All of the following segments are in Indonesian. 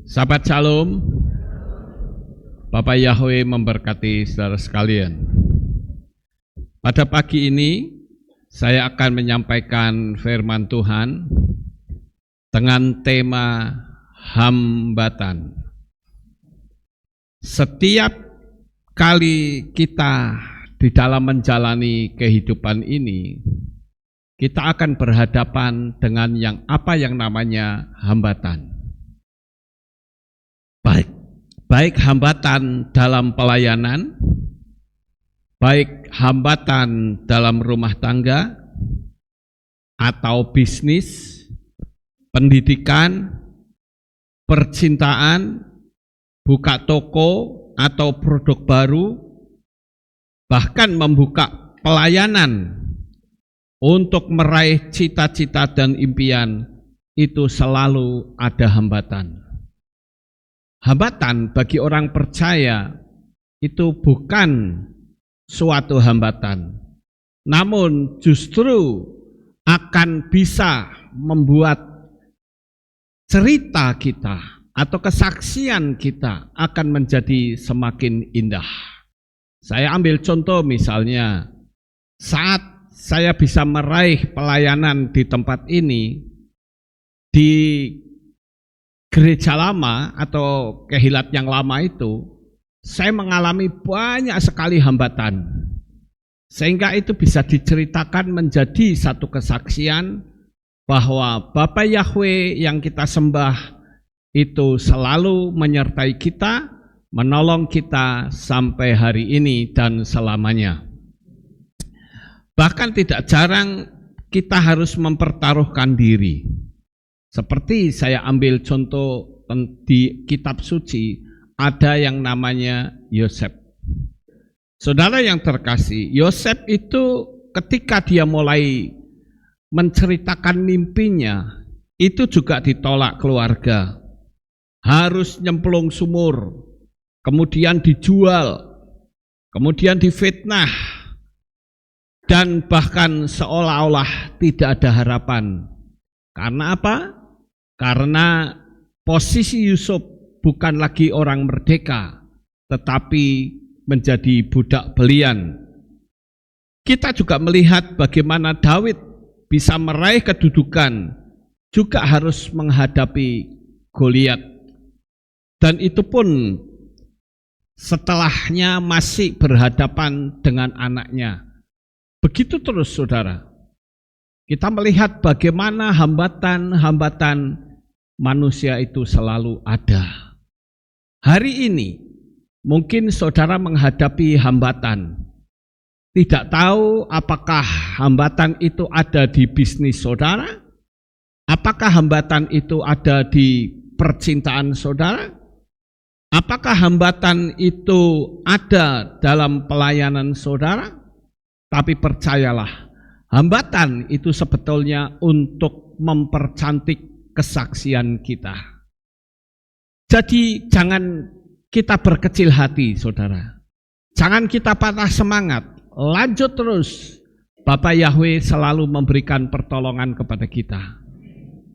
Sahabat Shalom, Bapak Yahweh memberkati saudara sekalian. Pada pagi ini, saya akan menyampaikan firman Tuhan dengan tema hambatan. Setiap kali kita di dalam menjalani kehidupan ini, kita akan berhadapan dengan yang namanya hambatan. Baik hambatan dalam pelayanan, baik hambatan dalam rumah tangga, atau bisnis, pendidikan, percintaan, buka toko atau produk baru, bahkan membuka pelayanan untuk meraih cita-cita dan impian, itu selalu ada hambatan. Hambatan bagi orang percaya itu bukan suatu hambatan, namun justru akan bisa membuat cerita kita atau kesaksian kita akan menjadi semakin indah. Saya ambil contoh misalnya, saat saya bisa meraih pelayanan di tempat ini, di gereja lama atau kehilat yang lama itu, saya mengalami banyak sekali hambatan. Sehingga itu bisa diceritakan menjadi satu kesaksian bahwa Bapa Yahweh yang kita sembah itu selalu menyertai kita, menolong kita sampai hari ini dan selamanya. Bahkan tidak jarang kita harus mempertaruhkan diri. Seperti saya ambil contoh di kitab suci, ada yang namanya Yosef. Saudara yang terkasih, Yosef itu ketika dia mulai menceritakan mimpinya, itu juga ditolak keluarga. Harus nyemplung sumur, kemudian dijual, kemudian difitnah, dan bahkan seolah-olah tidak ada harapan. Karena apa? Karena posisi Yusuf bukan lagi orang merdeka, tetapi menjadi budak belian. Kita juga melihat bagaimana Daud bisa meraih kedudukan, juga harus menghadapi Goliat. Dan itu pun setelahnya masih berhadapan dengan anaknya. Begitu terus saudara. Kita melihat bagaimana hambatan-hambatan manusia itu selalu ada. Hari ini mungkin saudara menghadapi hambatan. Tidak tahu apakah hambatan itu ada di bisnis saudara, apakah hambatan itu ada di percintaan saudara, apakah hambatan itu ada dalam pelayanan saudara. Tapi percayalah, hambatan itu sebetulnya untuk mempercantik kesaksian kita. Jadi jangan kita berkecil hati saudara. Jangan kita patah semangat. Lanjut terus. Bapa Yahweh selalu memberikan pertolongan kepada kita.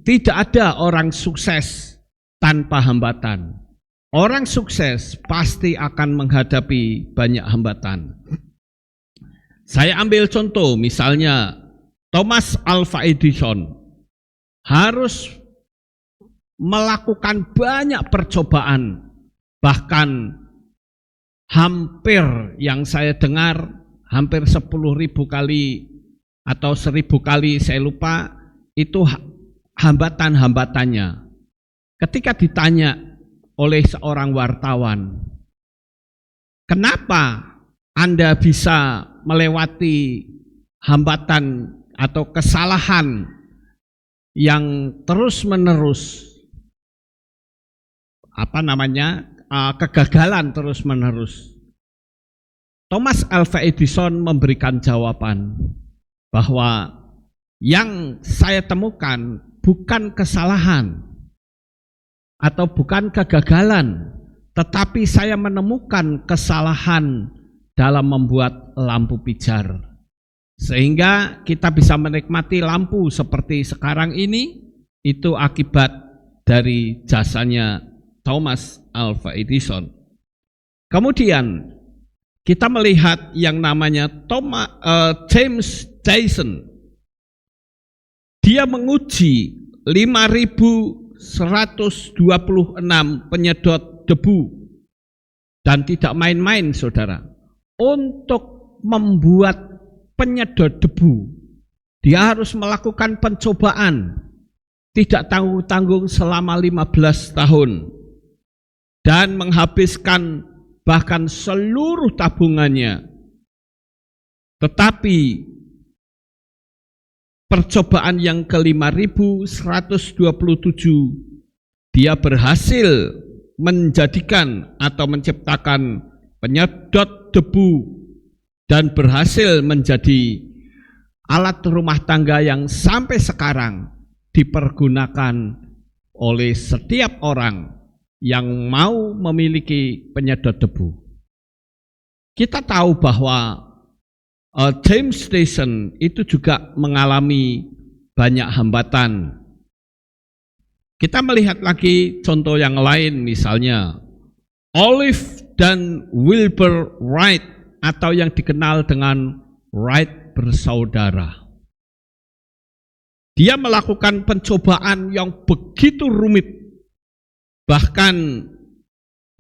Tidak ada orang sukses tanpa hambatan. Orang sukses pasti akan menghadapi banyak hambatan. Saya ambil contoh misalnya Thomas Alva Edison harus melakukan banyak percobaan, bahkan hampir yang saya dengar hampir 10.000 kali atau 1.000 kali saya lupa itu hambatan-hambatannya. Ketika ditanya oleh seorang wartawan, kenapa Anda bisa melewati hambatan atau kesalahan yang terus-menerus, kegagalan terus-menerus? Thomas Alva Edison memberikan jawaban bahwa yang saya temukan bukan kesalahan atau bukan kegagalan, tetapi saya menemukan kesalahan dalam membuat lampu pijar. Sehingga kita bisa menikmati lampu seperti sekarang ini, itu akibat dari jasanya Thomas Alva Edison. Kemudian kita melihat yang namanya James Dyson. Dia menguji 5.126 penyedot debu. Dan tidak main-main, saudara. Untuk membuat penyedot debu, dia harus melakukan pencobaan tidak tanggung-tanggung selama 15 tahun dan menghabiskan bahkan seluruh tabungannya. Tetapi percobaan yang ke-5.127 dia berhasil menjadikan atau menciptakan penyedot debu dan berhasil menjadi alat rumah tangga yang sampai sekarang dipergunakan oleh setiap orang yang mau memiliki penyedot debu. Kita tahu bahwa James Dyson itu juga mengalami banyak hambatan. Kita melihat lagi contoh yang lain, misalnya Olive dan Wilbur Wright atau yang dikenal dengan Wright bersaudara. Dia melakukan pencobaan yang begitu rumit. Bahkan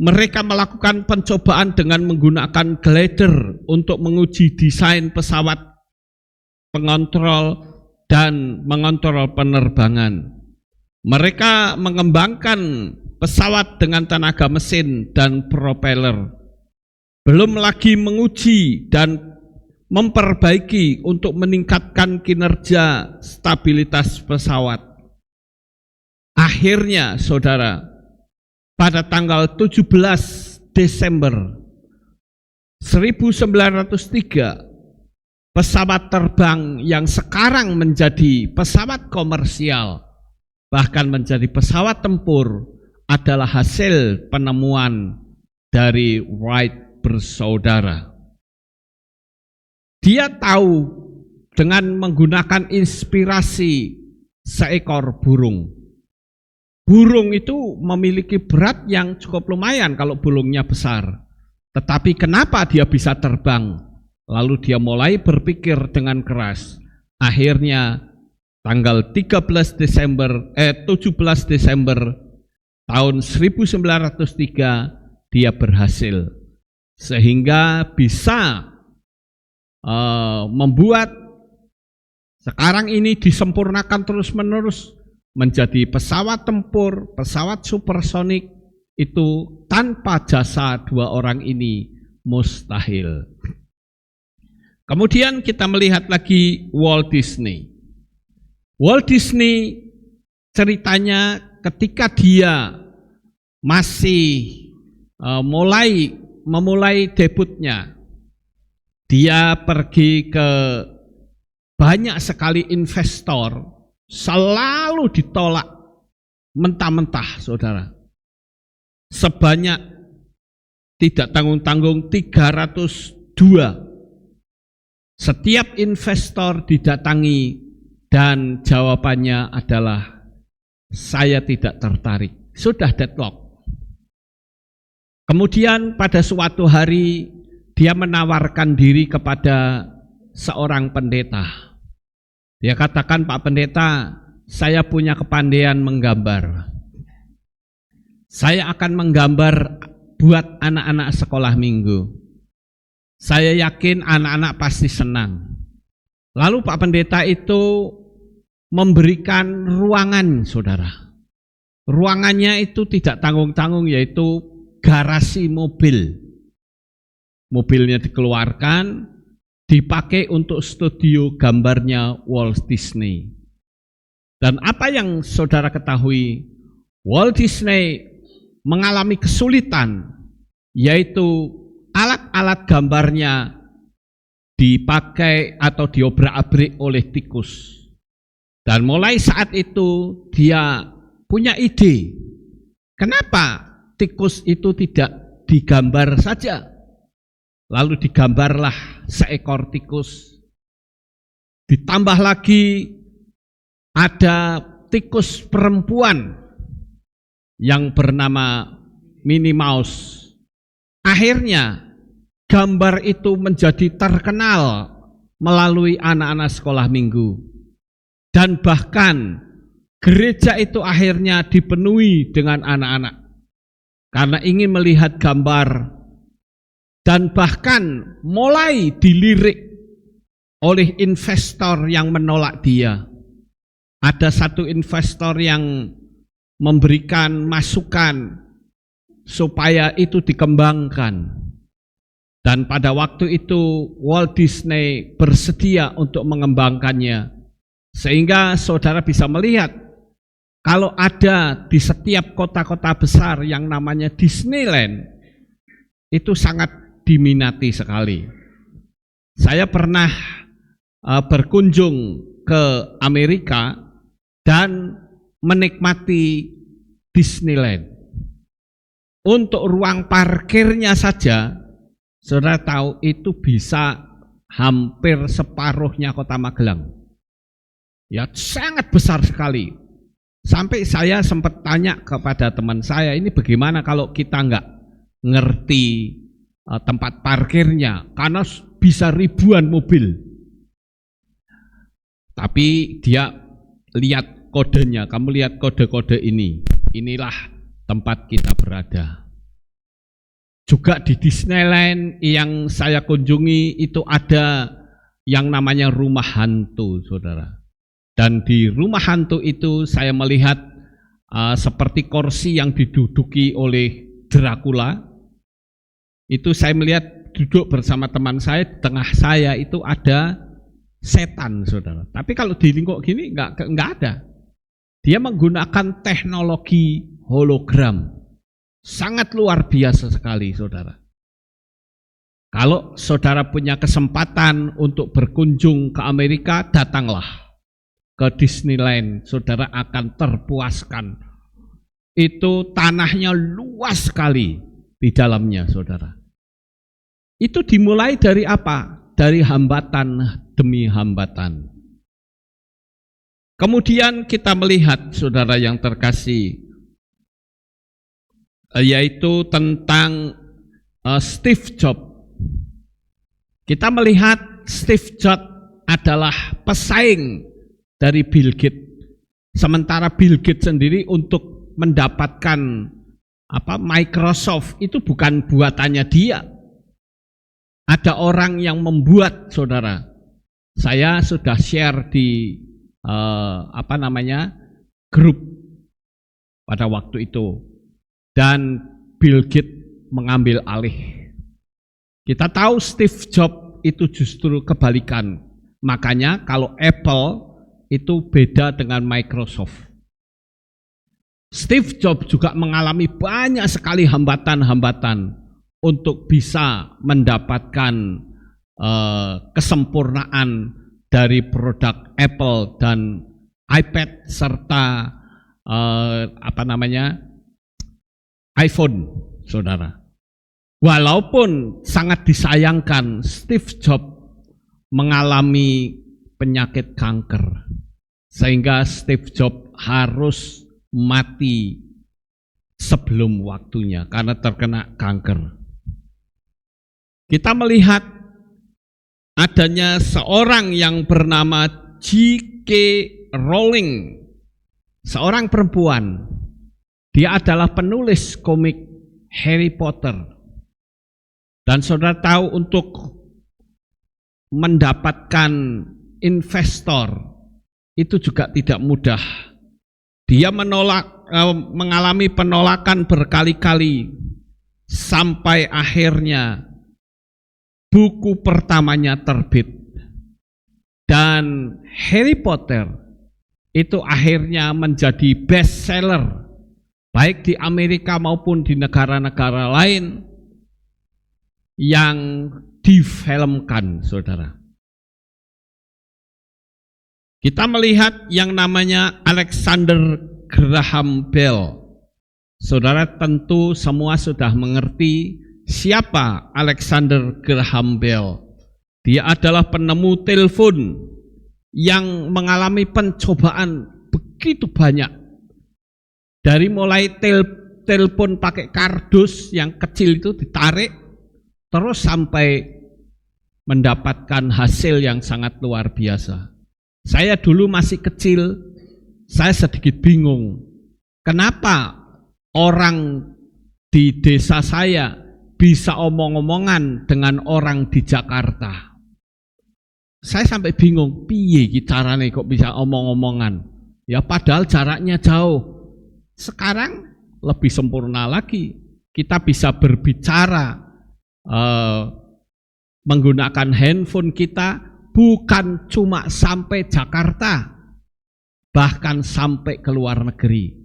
mereka melakukan pencobaan dengan menggunakan glider untuk menguji desain pesawat pengontrol dan mengontrol penerbangan. Mereka mengembangkan pesawat dengan tenaga mesin dan propeller. Belum lagi menguji dan memperbaiki untuk meningkatkan kinerja stabilitas pesawat. Akhirnya, saudara, pada tanggal 17 Desember 1903, pesawat terbang yang sekarang menjadi pesawat komersial, bahkan menjadi pesawat tempur, adalah hasil penemuan dari Wright bersaudara. Dia tahu dengan menggunakan inspirasi seekor burung. Burung itu memiliki berat yang cukup lumayan kalau burungnya besar. Tetapi kenapa dia bisa terbang? Lalu dia mulai berpikir dengan keras. Akhirnya tanggal 17 Desember tahun 1903 dia berhasil. Sehingga bisa membuat sekarang ini disempurnakan terus-menerus menjadi pesawat tempur, pesawat supersonik. Itu tanpa jasa dua orang ini mustahil. Kemudian kita melihat lagi Walt Disney. Walt Disney ceritanya ketika dia masih memulai debutnya, dia pergi ke banyak sekali investor, selalu ditolak mentah-mentah, saudara. Sebanyak tidak tanggung-tanggung 302. Setiap investor didatangi dan jawabannya adalah saya tidak tertarik. Sudah deadlock. Kemudian pada suatu hari dia menawarkan diri kepada seorang pendeta. Dia katakan, Pak Pendeta, saya punya kepandaian menggambar. Saya akan menggambar buat anak-anak sekolah minggu. Saya yakin anak-anak pasti senang. Lalu Pak Pendeta itu memberikan ruangan, saudara. Ruangannya itu tidak tanggung-tanggung, yaitu garasi mobil. Mobilnya dikeluarkan, dipakai untuk studio gambarnya Walt Disney. Dan apa yang saudara ketahui, Walt Disney mengalami kesulitan, yaitu alat-alat gambarnya dipakai atau diobrak-abrik oleh tikus. Dan mulai saat itu dia punya ide, kenapa tikus itu tidak digambar saja? Lalu digambarlah seekor tikus. Ditambah lagi ada tikus perempuan yang bernama Minnie Mouse. Akhirnya gambar itu menjadi terkenal melalui anak-anak sekolah minggu. Dan bahkan gereja itu akhirnya dipenuhi dengan anak-anak karena ingin melihat gambar, dan bahkan mulai dilirik oleh investor yang menolak dia. Ada satu investor yang memberikan masukan supaya itu dikembangkan. Dan pada waktu itu Walt Disney bersedia untuk mengembangkannya. Sehingga saudara bisa melihat kalau ada di setiap kota-kota besar yang namanya Disneyland, itu sangat diminati sekali. Saya pernah berkunjung ke Amerika dan menikmati Disneyland. Untuk ruang parkirnya saja, saudara tahu itu bisa hampir separuhnya kota Magelang. Ya, sangat besar sekali. Sampai saya sempat tanya kepada teman saya, ini bagaimana kalau kita nggak ngerti tempat parkirnya, karena bisa ribuan mobil. Tapi dia lihat kodenya, kamu lihat kode-kode ini, inilah tempat kita berada. Juga di Disneyland yang saya kunjungi itu ada yang namanya rumah hantu, saudara. Dan di rumah hantu itu saya melihat seperti kursi yang diduduki oleh Dracula. Itu saya melihat duduk bersama teman saya, di tengah saya itu ada setan, saudara. Tapi kalau di lingkup gini nggak ada. Dia menggunakan teknologi hologram. Sangat luar biasa sekali, saudara. Kalau saudara punya kesempatan untuk berkunjung ke Amerika, datanglah ke Disneyland, saudara akan terpuaskan. Itu tanahnya luas sekali di dalamnya, saudara. Itu dimulai dari apa? Dari hambatan demi hambatan. Kemudian kita melihat, saudara yang terkasih, yaitu tentang Steve Jobs. Kita melihat Steve Jobs adalah pesaing dari Bill Gates. Sementara Bill Gates sendiri untuk mendapatkan Microsoft itu bukan buatannya dia. Ada orang yang membuat, saudara. Saya sudah share di grup pada waktu itu. Dan Bill Gates mengambil alih. Kita tahu Steve Jobs itu justru kebalikan. Makanya kalau Apple itu beda dengan Microsoft. Steve Jobs juga mengalami banyak sekali hambatan-hambatan untuk bisa mendapatkan kesempurnaan dari produk Apple dan iPad serta iPhone, saudara. Walaupun sangat disayangkan, Steve Jobs mengalami penyakit kanker, sehingga Steve Jobs harus mati sebelum waktunya karena terkena kanker. Kita melihat adanya seorang yang bernama J.K. Rowling, seorang perempuan. Dia adalah penulis komik Harry Potter. Dan saudara tahu untuk mendapatkan investor itu juga tidak mudah. Dia mengalami penolakan berkali-kali sampai akhirnya buku pertamanya terbit. Dan Harry Potter itu akhirnya menjadi bestseller baik di Amerika maupun di negara-negara lain yang difilmkan, saudara. Kita melihat yang namanya Alexander Graham Bell. Saudara tentu semua sudah mengerti siapa Alexander Graham Bell. Dia adalah penemu telepon yang mengalami pencobaan begitu banyak. Dari mulai telepon pakai kardus yang kecil itu ditarik, terus sampai mendapatkan hasil yang sangat luar biasa. Saya dulu masih kecil, saya sedikit bingung. Kenapa orang di desa saya bisa omong-omongan dengan orang di Jakarta? Saya sampai bingung, piye caranya kok bisa omong-omongan? Ya padahal jaraknya jauh. Sekarang lebih sempurna lagi. Kita bisa berbicara menggunakan handphone kita, bukan cuma sampai Jakarta, bahkan sampai ke luar negeri.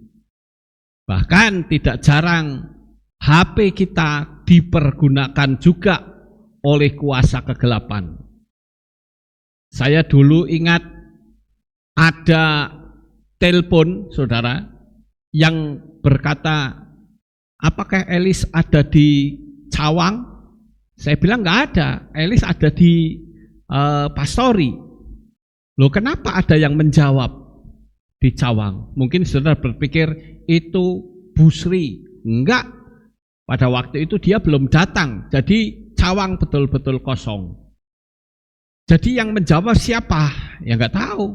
Bahkan tidak jarang HP kita dipergunakan juga oleh kuasa kegelapan. Saya dulu ingat ada telepon, saudara, yang berkata, apakah Elis ada di Cawang? Saya bilang nggak ada, Elis ada di Pastori. Loh, kenapa ada yang menjawab di Cawang? Mungkin saudara berpikir itu Bu Sri. Enggak, pada waktu itu dia belum datang, jadi Cawang betul-betul kosong. Jadi yang menjawab siapa? Ya nggak tahu.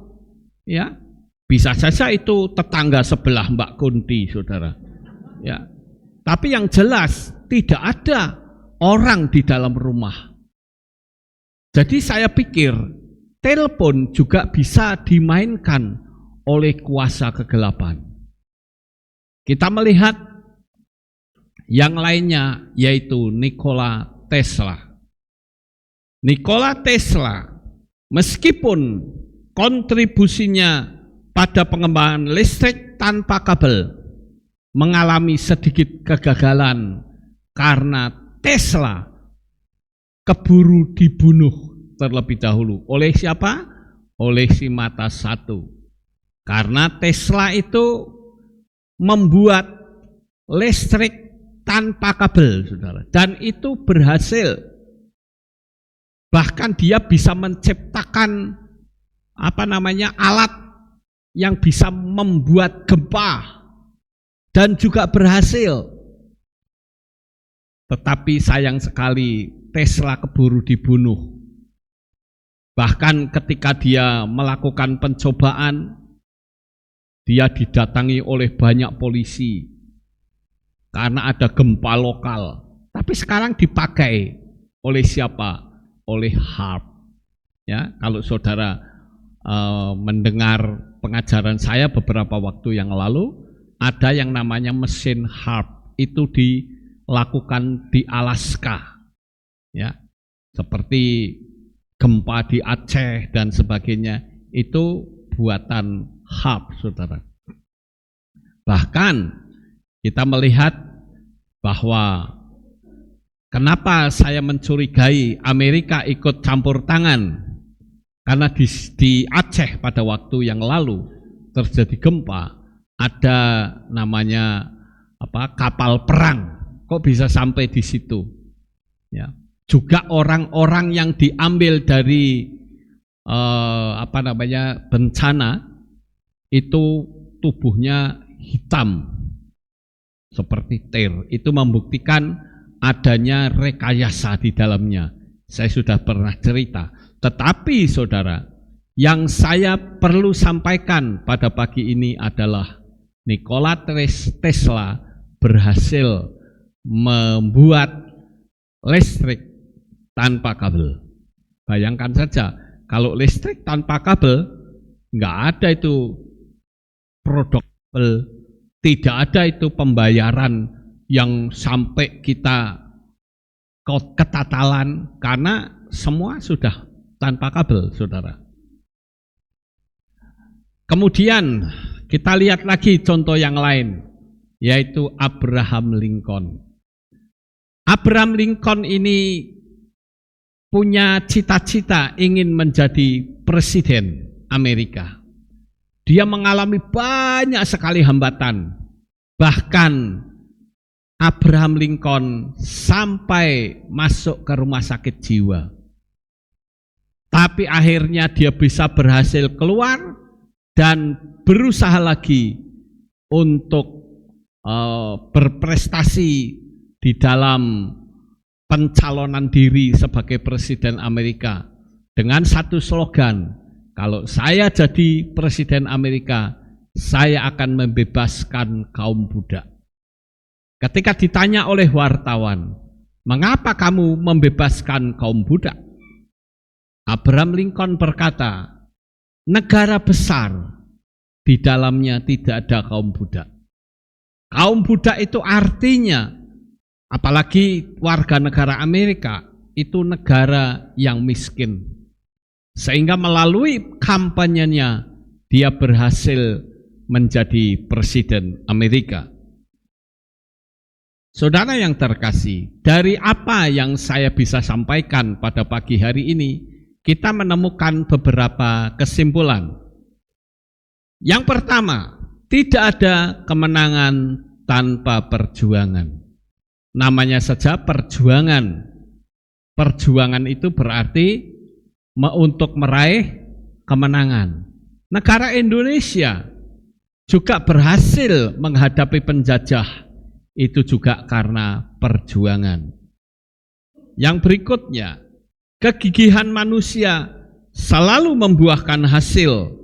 Ya, bisa saja itu tetangga sebelah Mbak Kunti, saudara. Ya, tapi yang jelas tidak ada orang di dalam rumah. Jadi saya pikir telepon juga bisa dimainkan oleh kuasa kegelapan. Kita melihat yang lainnya, yaitu Nikola Tesla. Nikola Tesla, meskipun kontribusinya pada pengembangan listrik tanpa kabel, mengalami sedikit kegagalan karena Tesla keburu dibunuh terlebih dahulu. Oleh siapa? Oleh si mata satu. Karena Tesla itu membuat listrik tanpa kabel, saudara. Dan itu berhasil. Bahkan dia bisa menciptakan alat yang bisa membuat gempa dan juga berhasil. Tetapi sayang sekali Tesla keburu dibunuh. Bahkan ketika dia melakukan pencobaan, dia didatangi oleh banyak polisi karena ada gempa lokal. Tapi sekarang dipakai oleh siapa? Oleh HAARP. Ya, kalau saudara mendengar pengajaran saya beberapa waktu yang lalu, ada yang namanya mesin HAARP. Itu dilakukan di Alaska. Ya, seperti gempa di Aceh dan sebagainya, itu buatan HAARP, saudara. Bahkan kita melihat bahwa kenapa saya mencurigai Amerika ikut campur tangan, karena di Aceh pada waktu yang lalu terjadi gempa, ada namanya kapal perang, kok bisa sampai di situ? Ya, juga orang-orang yang diambil dari bencana itu tubuhnya hitam seperti tir. Itu membuktikan adanya rekayasa di dalamnya. Saya sudah pernah cerita. Tetapi saudara, yang saya perlu sampaikan pada pagi ini adalah Nikola Tesla berhasil membuat listrik tanpa kabel. Bayangkan saja, kalau listrik tanpa kabel, nggak ada itu produk kabel, tidak ada itu pembayaran yang sampai kita ketatalan, karena semua sudah tanpa kabel, saudara. Kemudian kita lihat lagi contoh yang lain, yaitu Abraham Lincoln. Abraham Lincoln ini punya cita-cita ingin menjadi presiden Amerika. Dia mengalami banyak sekali hambatan. Bahkan Abraham Lincoln sampai masuk ke rumah sakit jiwa. Tapi akhirnya dia bisa berhasil keluar dan berusaha lagi untuk berprestasi di dalam pencalonan diri sebagai Presiden Amerika dengan satu slogan, kalau saya jadi Presiden Amerika, saya akan membebaskan kaum budak. Ketika ditanya oleh wartawan, mengapa kamu membebaskan kaum budak? Abraham Lincoln berkata, negara besar di dalamnya tidak ada kaum budak. Kaum budak itu artinya, apalagi warga negara Amerika, itu negara yang miskin. Sehingga melalui kampanyenya, dia berhasil menjadi Presiden Amerika. Saudara yang terkasih, dari apa yang saya bisa sampaikan pada pagi hari ini, kita menemukan beberapa kesimpulan. Yang pertama, tidak ada kemenangan tanpa perjuangan. Namanya saja perjuangan. Perjuangan itu berarti untuk meraih kemenangan. Negara Indonesia juga berhasil menghadapi penjajah, itu juga karena perjuangan. Yang berikutnya, kegigihan manusia selalu membuahkan hasil.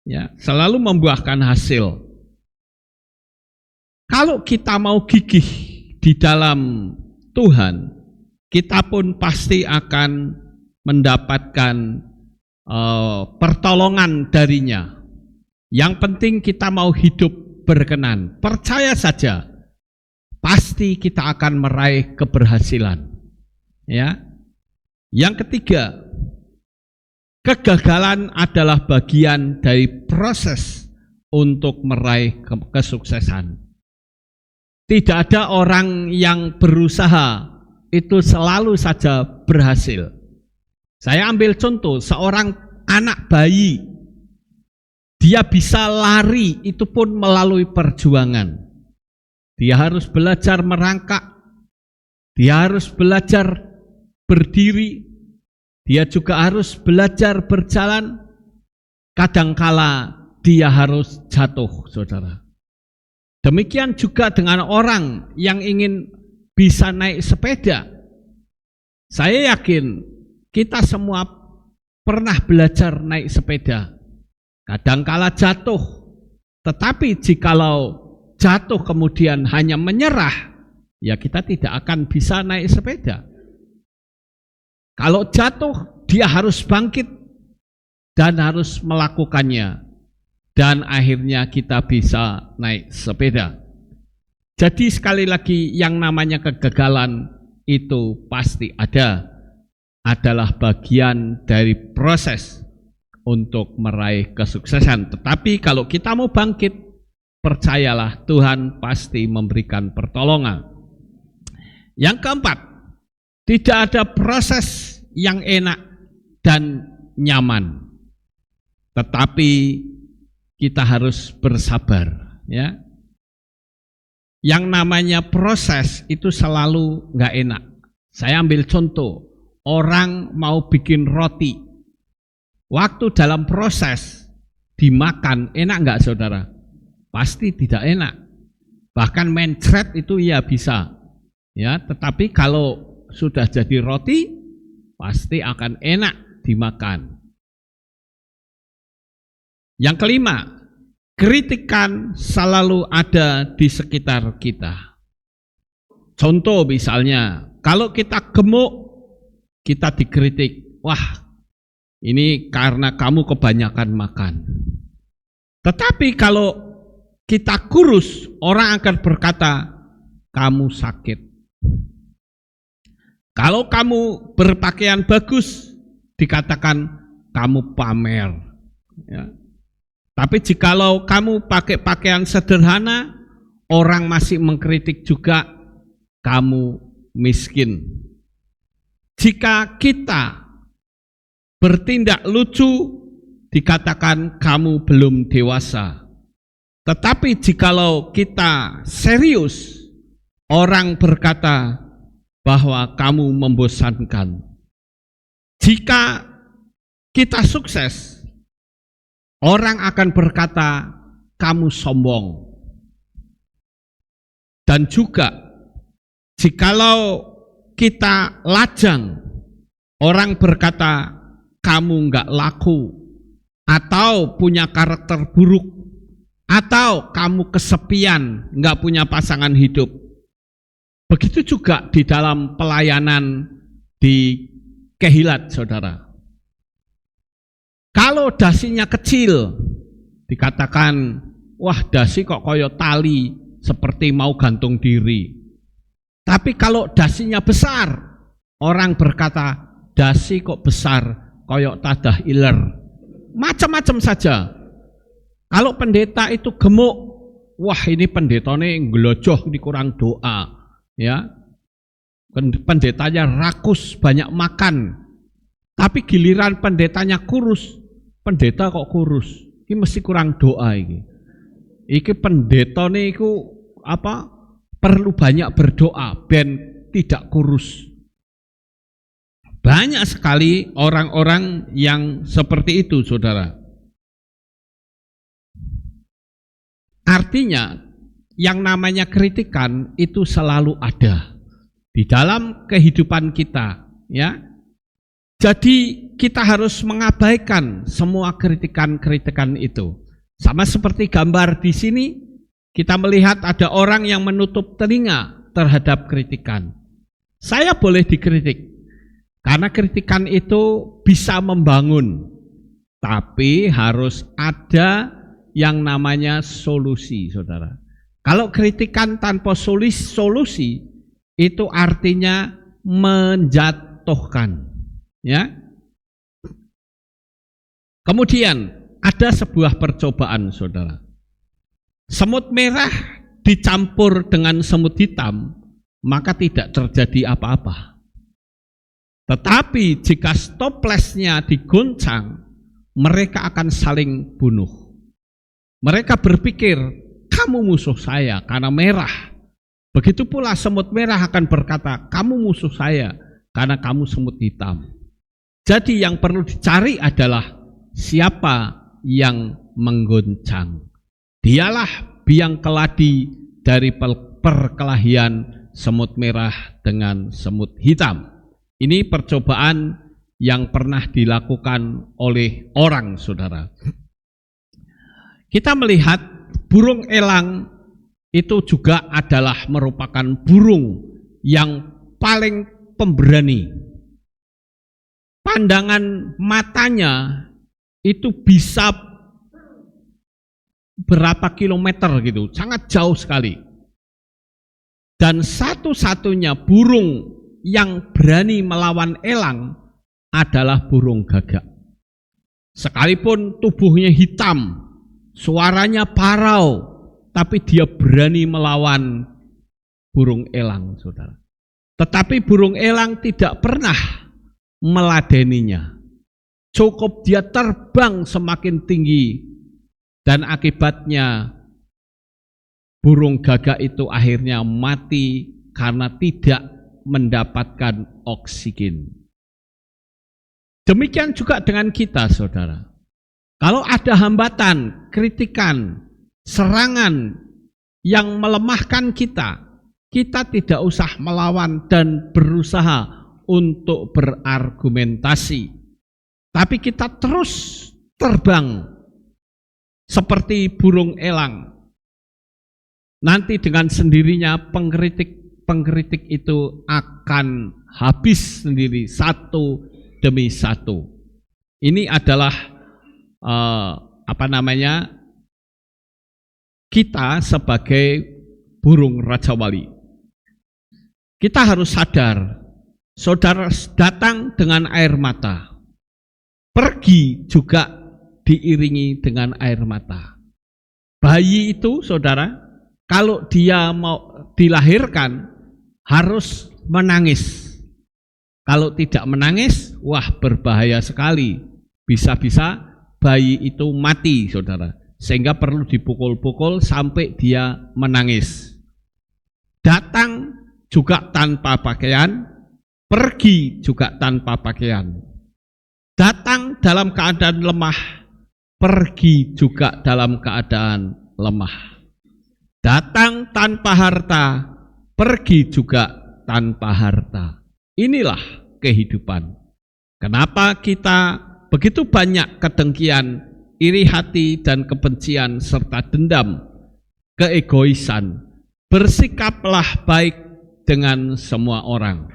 Ya, selalu membuahkan hasil. Kalau kita mau gigih di dalam Tuhan, kita pun pasti akan mendapatkan pertolongan darinya. Yang penting kita mau hidup berkenan. Percaya saja, pasti kita akan meraih keberhasilan. Ya. Yang ketiga, kegagalan adalah bagian dari proses untuk meraih kesuksesan. Tidak ada orang yang berusaha itu selalu saja berhasil. Saya ambil contoh, seorang anak bayi, dia bisa lari itu pun melalui perjuangan. Dia harus belajar merangkak, dia harus belajar berdiri, dia juga harus belajar berjalan. Kadangkala dia harus jatuh, saudara. Demikian juga dengan orang yang ingin bisa naik sepeda. Saya yakin kita semua pernah belajar naik sepeda. Kadangkala jatuh, tetapi jikalau jatuh kemudian hanya menyerah, ya kita tidak akan bisa naik sepeda. Kalau jatuh, dia harus bangkit dan harus melakukannya. Dan akhirnya kita bisa naik sepeda. Jadi sekali lagi, yang namanya kegagalan itu pasti ada. Adalah bagian dari proses untuk meraih kesuksesan. Tetapi kalau kita mau bangkit, percayalah Tuhan pasti memberikan pertolongan. Yang keempat, tidak ada proses yang enak dan nyaman. Tetapi kita harus bersabar, ya. Yang namanya proses itu selalu nggak enak. Saya ambil contoh, orang mau bikin roti. Waktu dalam proses dimakan, enak nggak saudara? Pasti tidak enak. Bahkan mencret itu ya bisa, ya. Tetapi kalau sudah jadi roti, pasti akan enak dimakan. Yang kelima, kritikan selalu ada di sekitar kita. Contoh misalnya, kalau kita gemuk, kita dikritik. Wah, ini karena kamu kebanyakan makan. Tetapi kalau kita kurus, orang akan berkata, kamu sakit. Kalau kamu berpakaian bagus, dikatakan kamu pamer. Ya. Tapi jikalau kamu pakai pakaian sederhana, orang masih mengkritik juga, kamu miskin. Jika kita bertindak lucu, dikatakan kamu belum dewasa. Tetapi jikalau kita serius, orang berkata bahwa kamu membosankan. Jika kita sukses, orang akan berkata, kamu sombong. Dan juga jikalau kita lajang, orang berkata kamu nggak laku, atau punya karakter buruk, atau kamu kesepian, nggak punya pasangan hidup. Begitu juga di dalam pelayanan di Kehilat, saudara. Kalau dasinya kecil, dikatakan, wah dasi kok koyo tali, seperti mau gantung diri. Tapi kalau dasinya besar, orang berkata, dasi kok besar, koyo tadah iler. Macam-macam saja. Kalau pendeta itu gemuk, wah ini pendetanya ngelojoh, ini kurang doa. Ya, pendetanya rakus, banyak makan. Tapi giliran pendetanya kurus, pendeta kok kurus, ini mesti kurang doa ini. Iki pendeta niku apa? Perlu banyak berdoa ben tidak kurus. Banyak sekali orang-orang yang seperti itu, saudara. Artinya, yang namanya kritikan itu selalu ada di dalam kehidupan kita, ya. Jadi kita harus mengabaikan semua kritikan-kritikan itu. Sama seperti gambar di sini, kita melihat ada orang yang menutup telinga terhadap kritikan. Saya boleh dikritik, karena kritikan itu bisa membangun, tapi harus ada yang namanya solusi, saudara. Kalau kritikan tanpa solusi, itu artinya menjatuhkan. Ya. Kemudian ada sebuah percobaan, saudara. Semut merah dicampur dengan semut hitam, maka tidak terjadi apa-apa. Tetapi jika stoplesnya digoncang, mereka akan saling bunuh. Mereka berpikir, kamu musuh saya karena merah. Begitu pula semut merah akan berkata, kamu musuh saya karena kamu semut hitam. Jadi yang perlu dicari adalah siapa yang menggoncang. Dialah biang keladi dari perkelahian semut merah dengan semut hitam. Ini percobaan yang pernah dilakukan oleh orang, saudara. Kita melihat burung elang itu juga adalah merupakan burung yang paling pemberani. Pandangan matanya itu bisa berapa kilometer gitu, sangat jauh sekali. Dan satu-satunya burung yang berani melawan elang adalah burung gagak. Sekalipun tubuhnya hitam, suaranya parau, tapi dia berani melawan burung elang, saudara. Tetapi burung elang tidak pernah meladeninya. Cukup dia terbang semakin tinggi, dan akibatnya burung gagak itu akhirnya mati karena tidak mendapatkan oksigen. Demikian juga dengan kita, saudara. Kalau ada hambatan, kritikan, serangan yang melemahkan kita, kita tidak usah melawan dan berusaha untuk berargumentasi. Tapi kita terus terbang seperti burung elang. Nanti dengan sendirinya pengkritik itu akan habis sendiri satu demi satu. Ini adalah kita sebagai burung Raja Wali. Kita harus sadar, saudara datang dengan air mata, pergi juga diiringi dengan air mata. Bayi itu, saudara, kalau dia mau dilahirkan harus menangis. Kalau tidak menangis, wah berbahaya sekali. Bisa-bisa bayi itu mati, saudara. Sehingga perlu dipukul-pukul sampai dia menangis. Datang juga tanpa pakaian, pergi juga tanpa pakaian. Datang dalam keadaan lemah, pergi juga dalam keadaan lemah. Datang tanpa harta, pergi juga tanpa harta. Inilah kehidupan. Kenapa kita begitu banyak kedengkian, iri hati dan kebencian serta dendam, keegoisan? Bersikaplah baik dengan semua orang.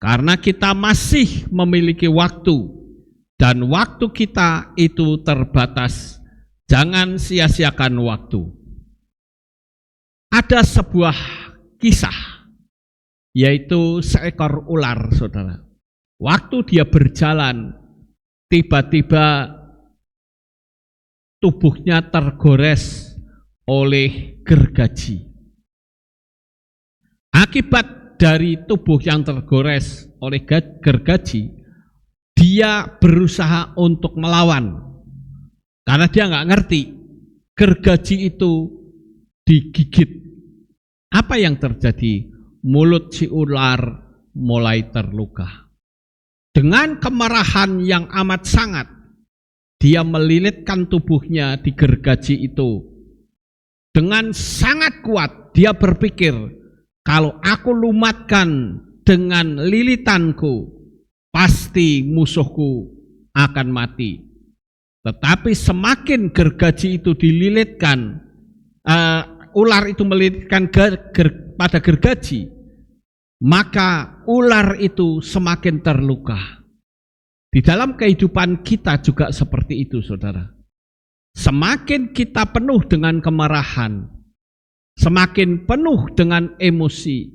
Karena kita masih memiliki waktu dan waktu kita itu terbatas. Jangan sia-siakan waktu. Ada sebuah kisah, yaitu seekor ular, saudara. Waktu dia berjalan, tiba-tiba tubuhnya tergores oleh gergaji. Akibat dari tubuh yang tergores oleh gergaji, dia berusaha untuk melawan. Karena dia nggak ngerti, gergaji itu digigit. Apa yang terjadi? Mulut si ular mulai terluka. Dengan kemarahan yang amat sangat, dia melilitkan tubuhnya di gergaji itu. Dengan sangat kuat, dia berpikir, kalau aku lumatkan dengan lilitanku, pasti musuhku akan mati. Tetapi semakin gergaji itu dililitkan, ular itu melilitkan pada gergaji, maka ular itu semakin terluka. Di dalam kehidupan kita juga seperti itu, saudara. Semakin kita penuh dengan kemarahan, semakin penuh dengan emosi,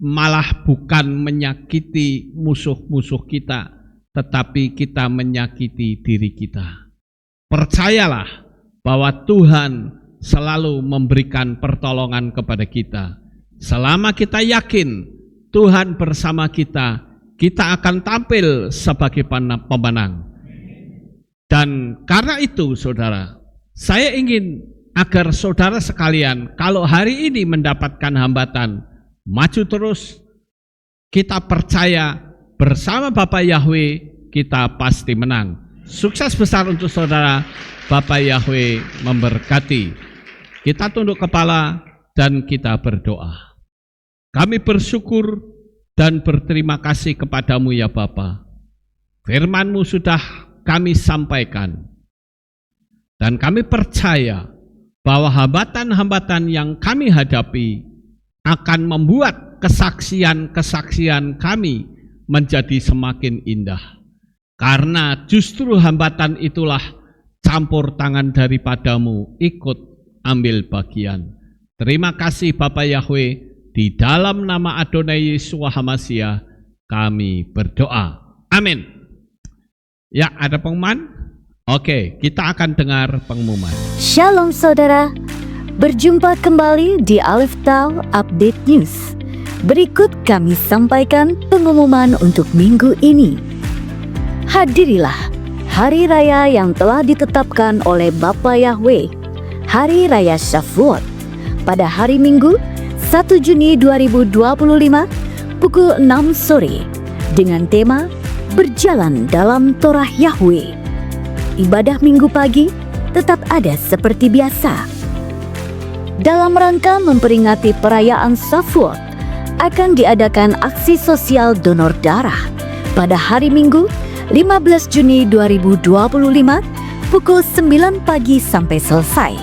malah bukan menyakiti musuh-musuh kita, tetapi kita menyakiti diri kita. Percayalah bahwa Tuhan selalu memberikan pertolongan kepada kita. Selama kita yakin Tuhan bersama kita, kita akan tampil sebagai pemenang. Dan karena itu, saudara, saya ingin agar saudara sekalian, kalau hari ini mendapatkan hambatan, maju terus. Kita percaya bersama Bapak Yahweh kita pasti menang. Sukses besar untuk saudara. Bapak Yahweh memberkati. Kita tunduk kepala dan kita berdoa. Kami bersyukur dan berterima kasih kepadamu ya Bapa. Firman-Mu sudah kami sampaikan. Dan kami percaya bahwa hambatan-hambatan yang kami hadapi akan membuat kesaksian-kesaksian kami menjadi semakin indah. Karena justru hambatan itulah campur tangan daripadamu ikut ambil bagian. Terima kasih Bapak Yahweh, di dalam nama Adonai Yeshua HaMashiach kami berdoa. Amin. Ya, ada pengumuman? Oke, kita akan dengar pengumuman. Shalom saudara, berjumpa kembali di Aleph Tau Update News. Berikut kami sampaikan pengumuman untuk minggu ini. Hadirilah hari raya yang telah ditetapkan oleh Bapa Yahweh, Hari Raya Shavuot, pada hari Minggu 1 Juni 2025 pukul 6 sore dengan tema Berjalan dalam Torah Yahweh. Ibadah Minggu pagi tetap ada seperti biasa. Dalam rangka memperingati perayaan Shavuot, akan diadakan aksi sosial donor darah pada hari Minggu 15 Juni 2025 pukul 9 pagi sampai selesai.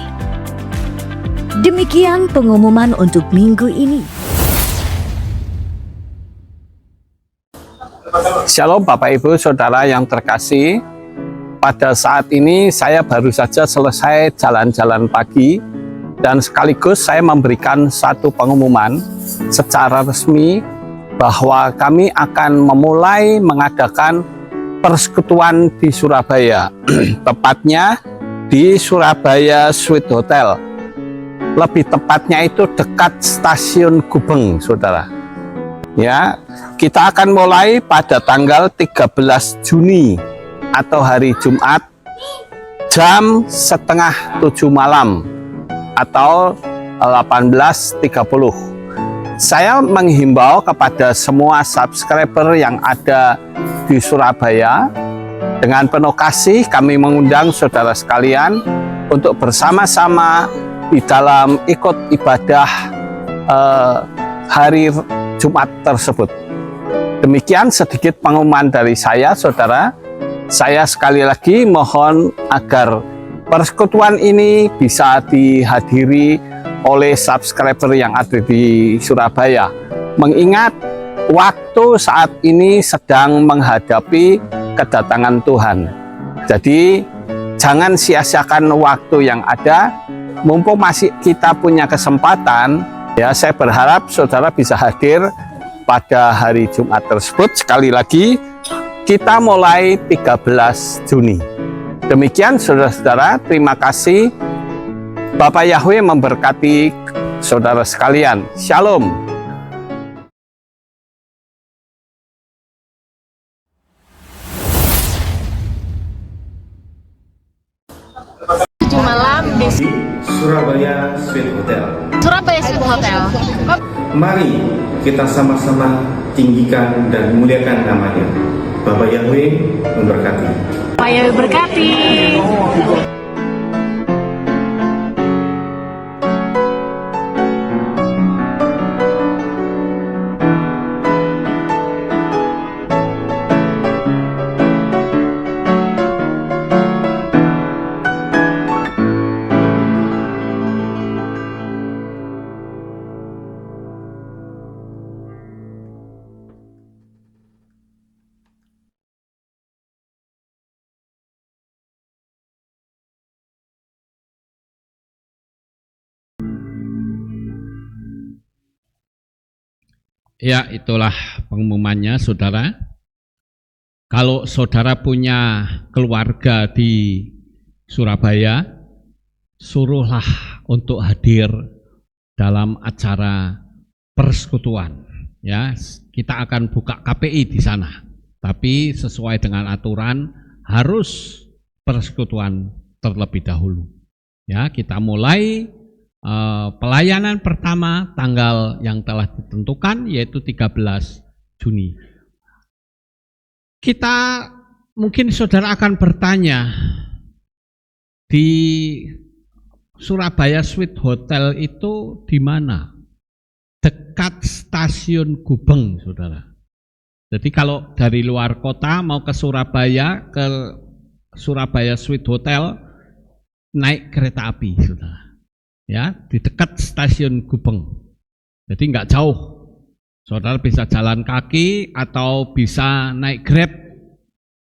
Demikian pengumuman untuk minggu ini. Shalom Bapak Ibu Saudara yang terkasih. Pada saat ini saya baru saja selesai jalan-jalan pagi dan sekaligus saya memberikan satu pengumuman secara resmi bahwa kami akan memulai mengadakan persekutuan di Surabaya. Tepatnya di Surabaya Sweet Hotel. Lebih tepatnya itu dekat stasiun Gubeng, saudara. Ya, kita akan mulai pada tanggal 13 Juni atau hari Jumat jam setengah 7 malam atau 18.30. Saya menghimbau kepada semua subscriber yang ada di Surabaya, dengan penuh kasih kami mengundang saudara sekalian untuk bersama-sama di dalam ikut ibadah hari Jumat tersebut. Demikian sedikit pengumuman dari saya, saudara. Saya sekali lagi mohon agar persekutuan ini bisa dihadiri oleh subscriber yang ada di Surabaya. Mengingat waktu saat ini sedang menghadapi kedatangan Tuhan. Jadi jangan sia-siakan waktu yang ada, mumpung masih kita punya kesempatan. Ya, saya berharap saudara bisa hadir pada hari Jumat tersebut. Sekali lagi, kita mulai 13 Juni. Demikian saudara-saudara, terima kasih. Bapak Yahweh memberkati saudara sekalian. Shalom. 7 malam di Surabaya Sweet Hotel. Surabaya Sweet Hotel. Mari kita sama-sama tinggikan dan muliakan namanya. Bapak Yahweh memberkati. Pak Yahweh berkati. Ya, itulah pengumumannya, saudara. Kalau saudara punya keluarga di Surabaya, suruhlah untuk hadir dalam acara persekutuan. Ya, kita akan buka KPI di sana, tapi sesuai dengan aturan harus persekutuan terlebih dahulu. Ya, kita mulai pelayanan pertama tanggal yang telah ditentukan, yaitu 13 Juni. Kita mungkin saudara akan bertanya, di Surabaya Sweet Hotel itu di mana? Dekat stasiun Gubeng, saudara. Jadi kalau dari luar kota mau ke Surabaya Sweet Hotel, naik kereta api, saudara. Ya, di dekat stasiun Gubeng. Jadi nggak jauh. Saudara bisa jalan kaki atau bisa naik Grab.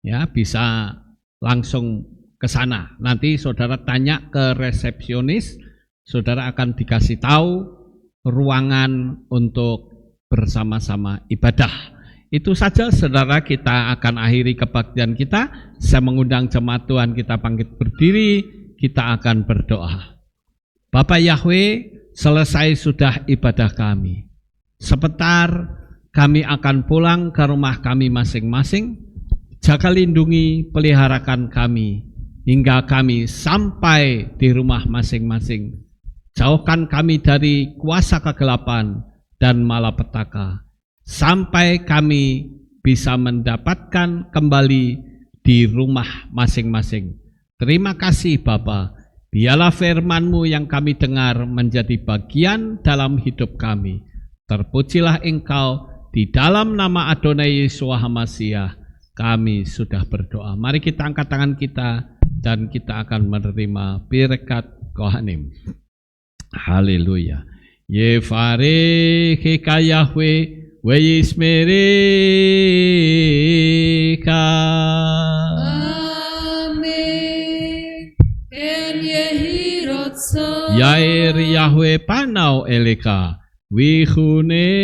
Ya, bisa langsung ke sana. Nanti saudara tanya ke resepsionis, saudara akan dikasih tahu ruangan untuk bersama-sama ibadah. Itu saja saudara, kita akan akhiri kebaktian kita. Saya mengundang jemaat Tuhan kita bangkit berdiri, kita akan berdoa. Bapak Yahweh, selesai sudah ibadah kami. Sebentar kami akan pulang ke rumah kami masing-masing. Jaga lindungi, peliharakan kami hingga kami sampai di rumah masing-masing. Jauhkan kami dari kuasa kegelapan dan malapetaka, sampai kami bisa mendapatkan kembali di rumah masing-masing. Terima kasih Bapa. Biarlah firman-Mu yang kami dengar menjadi bagian dalam hidup kami. Terpujilah Engkau, di dalam nama Adonai Yeshua HaMashiach kami sudah berdoa. Mari kita angkat tangan kita dan kita akan menerima berkat Kohanim. Haleluya. Yevarecheka Yahweh wa yismereka. Yair Yahweh panau eleka wihuneka.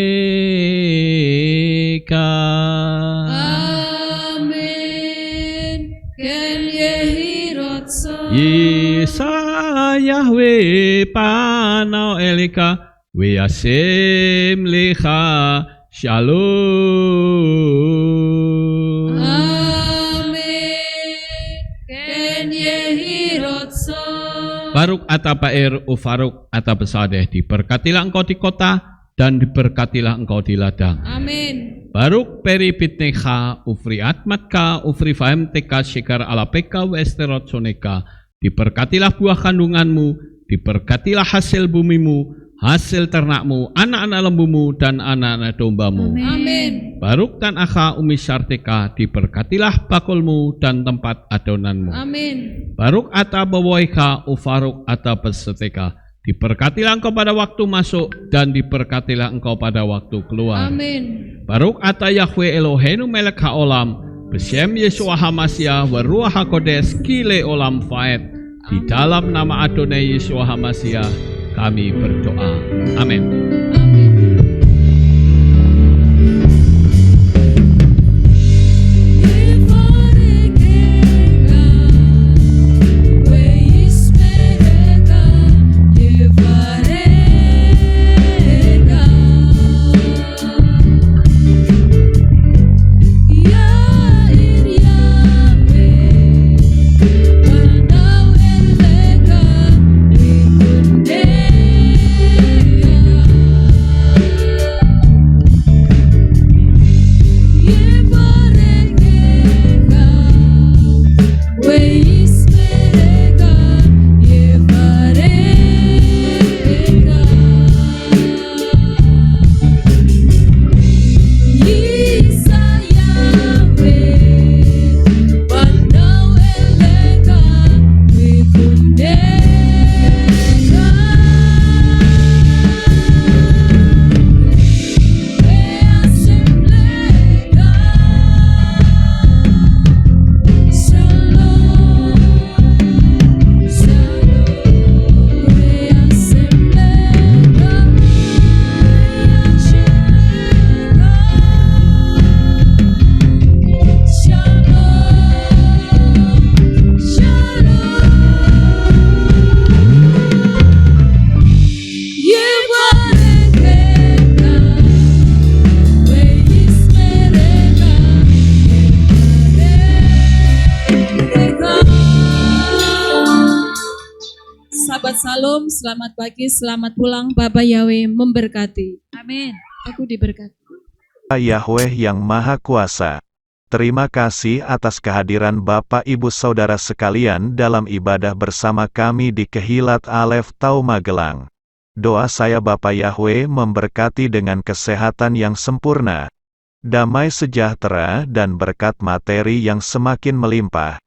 Amen. Ken yehirotso. Isa Yahweh panau eleka wiasem lecha shalom. Amen. Ken yehirotso. Baruk atapair ufaruk atapesadeh, diberkatilah engkau di kota dan diberkatilah engkau di ladang. Amin. Baruk peripitnecha ufri atmatka ufri fahem teka shikar alapeka westerot soneka, diberkatilah buah kandunganmu, Diberkatilah hasil bumimu, hasil ternakmu, anak-anak lembumu, dan anak-anak dombamu. Amin. Baruk dan Akha Umi Sartika, diberkatilah bakulmu dan tempat adonanmu. Amin. Baruk ata bawaika ufaruk ata peseteka, diberkatilah engkau pada waktu masuk dan diberkatilah engkau pada waktu keluar. Amin. Baruk ata Yahweh Eloheinu melek haolam, besem Yeshua HaMashiach waruah HaKodes kile olam faed. Di dalam nama Adonai Yeshua HaMashiach kami berdoa. Amin. Sahabat Salom, selamat pagi, selamat pulang. Bapa Yahweh memberkati. Amin. Aku diberkati. Yahweh yang Maha Kuasa, terima kasih atas kehadiran Bapak Ibu Saudara sekalian dalam ibadah bersama kami di Kehilat Alef Tau Magelang. Doa saya Bapak Yahweh memberkati dengan kesehatan yang sempurna, damai sejahtera dan berkat materi yang semakin melimpah.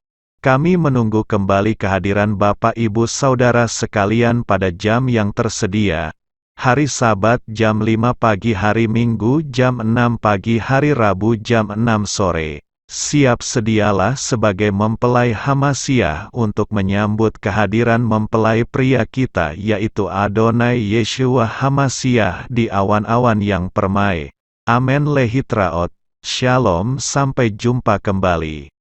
Kami menunggu kembali kehadiran Bapak Ibu Saudara sekalian pada jam yang tersedia. Hari Sabat jam 5 pagi, hari Minggu jam 6 pagi, hari Rabu jam 6 sore. Siap sedialah sebagai mempelai Hamashiach untuk menyambut kehadiran mempelai pria kita yaitu Adonai Yeshua HaMashiach di awan-awan yang permai. Amen lehitraot. Shalom, sampai jumpa kembali.